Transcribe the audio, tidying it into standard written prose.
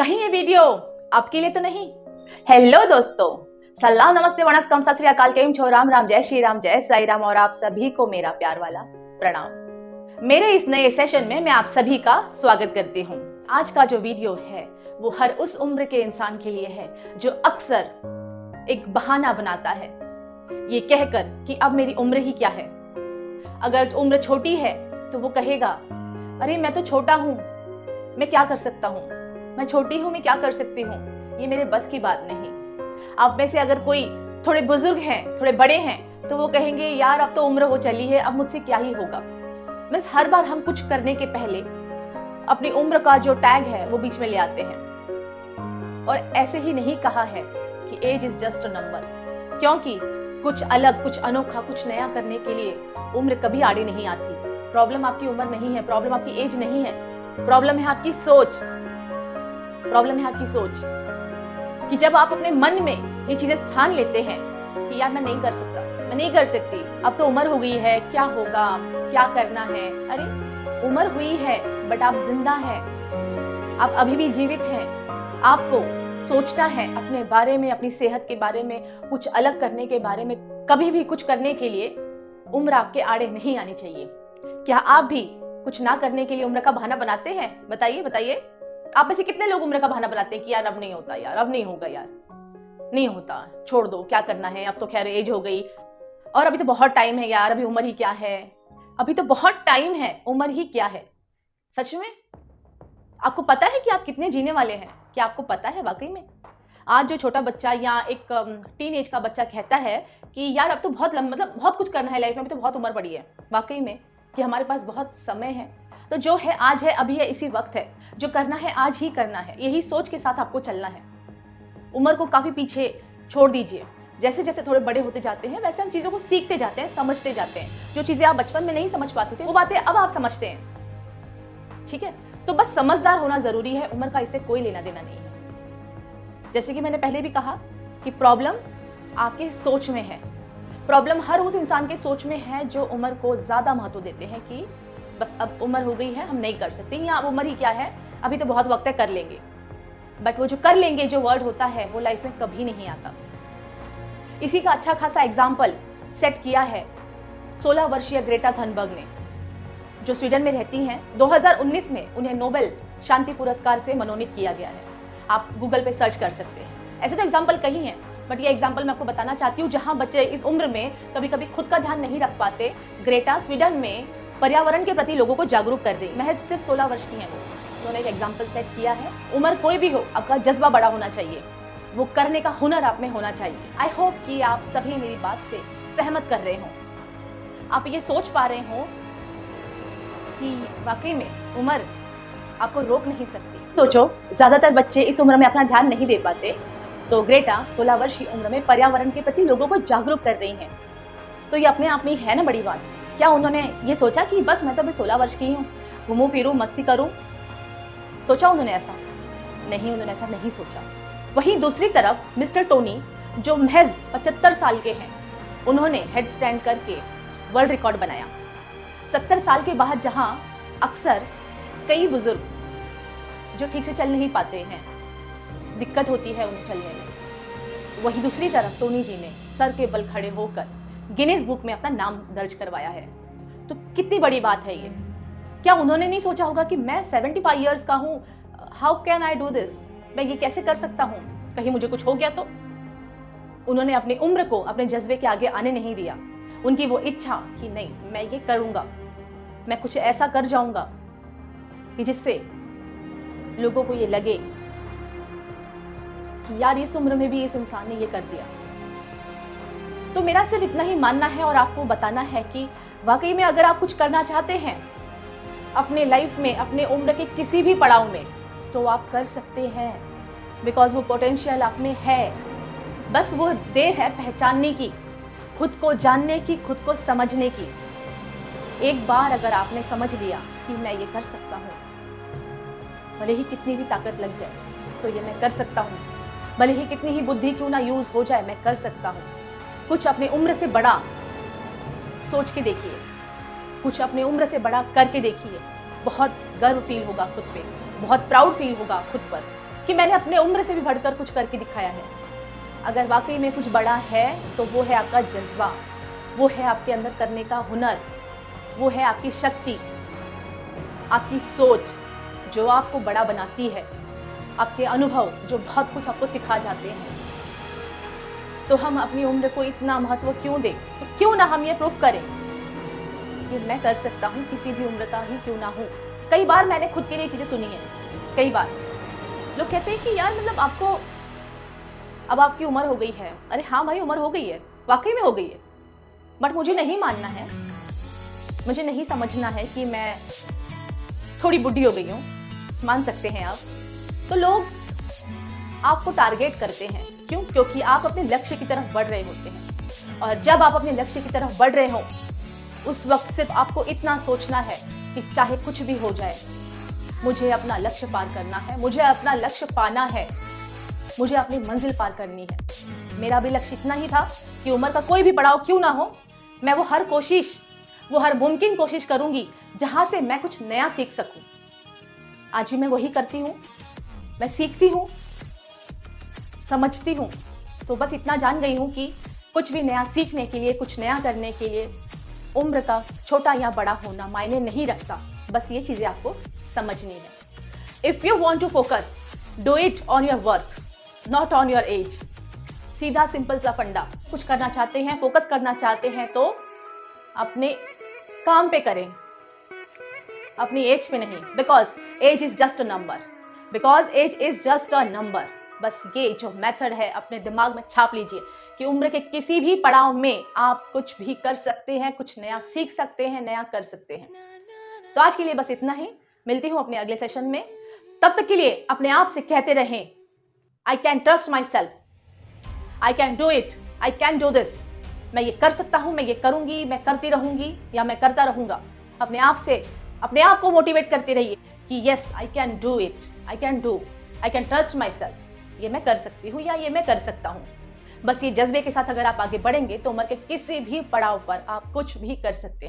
कहीं ये वीडियो आपके लिए तो नहीं। हेलो दोस्तों, सलाम, नमस्ते, वणक्कम, सत श्री अकाल, केम छो, राम राम, जय श्री राम, जय साई राम और आप सभी को मेरा प्यार वाला प्रणाम। मेरे इस नए सेशन में मैं आप सभी का स्वागत करती हूँ। आज का जो वीडियो है वो हर उस उम्र के इंसान के लिए है जो अक्सर एक बहाना बनाता है ये कहकर कि अब मेरी उम्र ही क्या है। अगर उम्र छोटी है तो वो कहेगा अरे मैं तो छोटा हूँ, मैं क्या कर सकता हूँ, मैं छोटी हूँ, मैं क्या कर सकती हूँ, ये मेरे बस की बात नहीं। आप में से अगर कोई थोड़े बुजुर्ग हैं, थोड़े बड़े हैं, तो वो कहेंगे यार अब तो उम्र हो चली है, अब मुझसे क्या ही होगा। मीन्स हर बार हम कुछ करने के पहले अपनी उम्र का जो टैग है वो बीच में ले आते हैं। और ऐसे ही नहीं कहा है कि age is just a number, क्योंकि कुछ अलग, कुछ अनोखा, कुछ नया करने के लिए उम्र कभी आड़े नहीं आती। प्रॉब्लम आपकी उम्र नहीं है, प्रॉब्लम आपकी एज नहीं है, प्रॉब्लम है आपकी सोच। प्रॉब्लम है आपकी सोच कि जब आप अपने मन में ये चीजें ठान लेते हैं कि यार मैं नहीं कर सकता, मैं नहीं कर सकती, अब तो उम्र हो गई है, क्या होगा, क्या करना है। अरे उम्र हुई है बट आप जिंदा हैं, आप अभी भी जीवित हैं। आपको सोचना है अपने बारे में, अपनी सेहत के बारे में, कुछ अलग करने के बारे में। कभी भी कुछ करने के लिए उम्र आपके आड़े नहीं आनी चाहिए। क्या आप भी कुछ ना करने के लिए उम्र का बहाना बनाते हैं? बताइए बताइए, आप में से कितने लोग उम्र का बहाना बनाते हैं कि यार अब नहीं होता, यार अब नहीं होगा, यार नहीं होता, छोड़ दो, क्या करना है, अब तो खैर एज हो गई और अभी तो बहुत टाइम है यार, अभी उम्र ही क्या है, अभी तो बहुत टाइम है, उम्र ही क्या है। सच में आपको पता है कि आप कितने जीने वाले हैं? क्या आपको पता है वाकई में? आज जो छोटा बच्चा या एक टीन एज का बच्चा कहता है कि यार अब तो बहुत मतलब बहुत कुछ करना है लाइफ में, अभी तो बहुत उम्र पड़ी है, वाकई में कि हमारे पास बहुत समय है। तो जो है आज है, अभी है, इसी वक्त है, जो करना है आज ही करना है, यही सोच के साथ आपको चलना है। उम्र को काफी पीछे छोड़ दीजिए। जैसे जैसे थोड़े बड़े होते जाते हैं वैसे हम चीजों को सीखते जाते हैं, समझते जाते हैं। जो चीजें आप बचपन में नहीं समझ पाते थे वो बातें अब आप समझते हैं। ठीक है, तो बस समझदार होना जरूरी है, उम्र का इससे कोई लेना देना नहीं है। जैसे कि मैंने पहले भी कहा कि प्रॉब्लम आपके सोच में है। प्रॉब्लम हर उस इंसान के सोच में है जो उम्र को ज्यादा महत्व देते हैं कि बस अब उम्र हो गई है, हम नहीं कर सकते, या अब उम्र ही क्या है, अभी तो बहुत वक्त है, कर लेंगे। बट वो जो कर लेंगे जो वर्ड होता है वो लाइफ में कभी नहीं आता। इसी का अच्छा खासा एग्जाम्पल सेट किया है 16 वर्षीय ग्रेटा थनबर्ग ने, जो स्वीडन में रहती हैं। 2019 में उन्हें नोबेल शांति पुरस्कार से मनोनीत किया गया है। आप गूगल पे सर्च कर सकते हैं। ऐसे तो एग्जाम्पल कहीं हैं, बट ये एग्जाम्पल मैं आपको बताना चाहती हूँ जहां बच्चे इस उम्र में कभी कभी खुद का ध्यान नहीं रख पाते। ग्रेटा स्वीडन में पर्यावरण के प्रति लोगों को जागरूक कर रही, महज सिर्फ 16 वर्ष की हैं वो। उन्होंने एक एग्जाम्पल सेट किया है। उम्र कोई भी हो, आपका जज्बा बड़ा होना चाहिए, वो करने का हुनर आप में होना चाहिए। आई होप कि आप सभी मेरी बात से सहमत कर रहे हो, आप ये सोच पा रहे हो कि वाकई में उम्र आपको रोक नहीं सकती। सोचो, ज्यादातर बच्चे इस उम्र में अपना ध्यान नहीं दे पाते, तो ग्रेटा 16 वर्ष की उम्र में पर्यावरण के प्रति लोगों को जागरूक कर रही हैं। तो ये अपने आप में है ना बड़ी बात। क्या उन्होंने ये सोचा कि बस मैं तो अभी 16 वर्ष की हूँ, घूमूं फिरूं, मस्ती करूं? सोचा उन्होंने ऐसा? नहीं, उन्होंने ऐसा नहीं सोचा। वहीं दूसरी तरफ मिस्टर टोनी, जो महज 75 साल के हैं, उन्होंने हेड स्टैंड करके वर्ल्ड रिकॉर्ड बनाया। 70 साल के बाद जहां अक्सर कई बुजुर्ग जो ठीक से चल नहीं पाते हैं, दिक्कत होती है उन्हें चलने में, वहीं दूसरी तरफ टोनी जी ने सर के बल खड़े होकर गिनीज बुक में अपना नाम दर्ज करवाया है। तो कितनी बड़ी बात है ये। क्या उन्होंने नहीं सोचा होगा कि मैं 75 ईयर्स का हूँ, how can I do this, मैं ये कैसे कर सकता हूँ, कहीं मुझे कुछ हो गया तो? उन्होंने अपनी उम्र को अपने जज्बे के आगे आने नहीं दिया। उनकी वो इच्छा कि नहीं मैं ये करूंगा, मैं कुछ ऐसा कर जाऊंगा कि जिससे लोगों को ये लगे कि यार इस उम्र में भी इस इंसान ने ये कर दिया। तो मेरा सिर्फ इतना ही मानना है और आपको बताना है कि वाकई में अगर आप कुछ करना चाहते हैं अपने लाइफ में, अपने उम्र के किसी भी पड़ाव में, तो आप कर सकते हैं, बिकॉज वो पोटेंशियल आप में है। बस वो देर है पहचानने की, खुद को जानने की, खुद को समझने की। एक बार अगर आपने समझ लिया कि मैं ये कर सकता हूँ, भले ही कितनी भी ताकत लग जाए तो ये मैं कर सकता हूँ, भले ही कितनी ही बुद्धि क्यों ना यूज हो जाए, मैं कर सकता हूँ। कुछ अपने उम्र से बड़ा सोच के देखिए, कुछ अपने उम्र से बड़ा करके देखिए, बहुत गर्व फील होगा खुद पे, बहुत प्राउड फील होगा खुद पर कि मैंने अपने उम्र से भी बढ़कर कुछ करके दिखाया है। अगर वाकई में कुछ बड़ा है तो वो है आपका जज्बा, वो है आपके अंदर करने का हुनर, वो है आपकी शक्ति, आपकी सोच जो आपको बड़ा बनाती है, आपके अनुभव जो बहुत कुछ आपको सिखा जाते हैं। तो हम अपनी उम्र को इतना महत्व क्यों दें? तो क्यों ना हम ये प्रूव करें कि मैं कर सकता हूँ, किसी भी उम्र का ही क्यों ना हूँ। कई बार मैंने खुद के लिए चीजें सुनी है। कई बार लोग कहते हैं कि यार मतलब आपको अब आपकी उम्र हो गई है। अरे हाँ भाई, उम्र हो गई है, वाकई में हो गई है, बट मुझे नहीं मानना है, मुझे नहीं समझना है कि मैं थोड़ी बुढ़ी हो गई हूँ। मान सकते हैं आप। तो लोग आपको टारगेट करते हैं, क्यों? क्योंकि आप अपने लक्ष्य की तरफ बढ़ रहे होते हैं। और जब आप अपने लक्ष्य की तरफ बढ़ रहे हो उस वक्त सिर्फ आपको इतना सोचना है कि चाहे कुछ भी हो जाए, मुझे अपना लक्ष्य पार करना है, मुझे अपना लक्ष्य पाना है, मुझे अपनी मंजिल पार करनी है। मेरा भी लक्ष्य इतना ही था कि उम्र का कोई भी पड़ाव क्यों ना हो, मैं वो हर मुमकिन कोशिश करूंगी जहां से मैं कुछ नया सीख सकूं। आज भी मैं वही करती हूँ। मैं सीखती हूँ, समझती हूँ। तो बस इतना जान गई हूँ कि कुछ भी नया सीखने के लिए, कुछ नया करने के लिए उम्र का छोटा या बड़ा होना मायने नहीं रखता। बस ये चीजें आपको समझनी है। If you want to focus, do it on your work, not on your age. सीधा सिंपल सा फंडा। कुछ करना चाहते हैं, फोकस करना चाहते हैं तो अपने काम पे करें, अपनी एज पे नहीं। Because age is just a number. बस ये जो मेथड है अपने दिमाग में छाप लीजिए कि उम्र के किसी भी पड़ाव में आप कुछ भी कर सकते हैं, कुछ नया सीख सकते हैं, नया कर सकते हैं। तो आज के लिए बस इतना ही। मिलती हूँ अपने अगले सेशन में। तब तक के लिए अपने आप से कहते रहें, I can trust my self, I can do it, I can do this. मैं ये कर सकता हूँ, मैं ये करूंगी, मैं करती रहूंगी या मैं करता रहूंगा। अपने आप को मोटिवेट करते रहिए कि yes I can do it, I can trust my self. ये मैं कर सकती हूँ या ये मैं कर सकता हूँ। बस ये जज्बे के साथ अगर आप आगे बढ़ेंगे तो उम्र के किसी भी पड़ाव पर आप कुछ भी कर सकते हैं।